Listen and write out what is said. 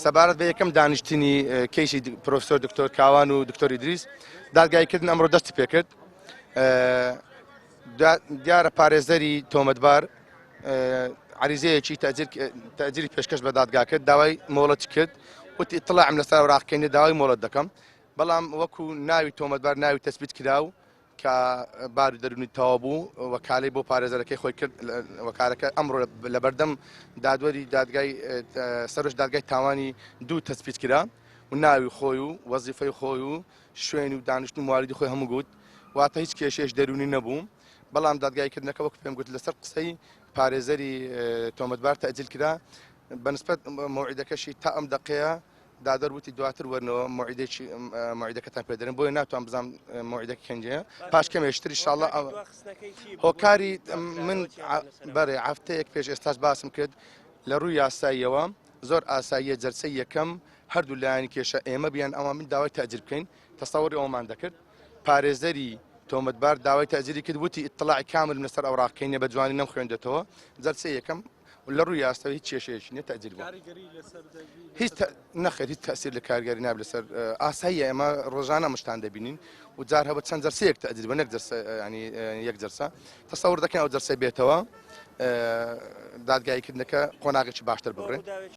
سەبارەت بە یەکەم دانیشتنی کەیسی پرۆفسۆر دکتۆر کاوان و دکتۆر ئیدریس دادگایکردن ئەمڕۆ دەستی پێکرد. دیارە پارێزەری تۆمەتبار عریزەیەکی تەجیری پێشکەش بە دادگا کرد، داوای مۆڵەتی کرد، وتی ئیطلاعم لەسەر ڕاقکەینێ داوای مۆڵەت دەکەم، بەڵام وەکو ناوی تۆمەتبار ناوی تەسبیت کراو کە باری دەرونی تەواو بوو وەکالەی بۆ پارێزەرەکەی خۆی کرد. وەکارەکە ئەمڕۆ لەبەردەم دادوەری دادگای سەرۆک دادگای تاوانی دوو تەسبیت کرا و ناوی خۆی و وەزیفەی خۆی و شوێنی و دانیشتن و مواردی خۆی هەموو گوت، واتە هیچ کێشێش دەرونی نەبوو. بەڵام دادگایکردنەکە وەکو پێم گوت لەسەر قسەی پارێزەری تۆمەتبار تەجیل کرا بەنسبەت مەوعیدەکەشی تا ئەم دەقەیە دادەروتی دواتر وەرنەوە مەوعیدەکەتان پێدەرن، بۆیە ناتوان بزانم مەوعیدەکە کەنجەیە پاش کەمێشتر ئینشاءڵڵا هۆکاری من بەڕێ هەفتەیەک پێش ئێستاش باسم کرد لە ڕووی یاساییەوە زۆر ئاساییە جەلسەی یەکەم هەردوو لایەنی کێشە ئێمە بیان ئەوە من داوای تەجیر بکەین، تەسەووری ئەومان دەکرد. پارێزەری تۆمەتبار داوای تەجیری کرد، وتی ئیطلاعی کامل لەسەر ئەوراقکەینێ بە جوانی نەمخوێندێتەوە. جەلسەی یەکەم لە ڕووی یاسایی هیچ کێشەیەکی نییە تەجیر بوو. هیچ نەخێت هیچ تەسیر لە کارگەری ناب لەسەر ئاساییە. ئێمە ڕۆژانە مشتان دەبینین و جار هەبە چەند جەرسەیەک تەجیر بە نەک جەرسە، ینی یەک جەرسە تەسەوور دەکەین ئەو جەرسەی بێتەوە دادگایکردنەکە قۆناغێکی باشتر بگرێت.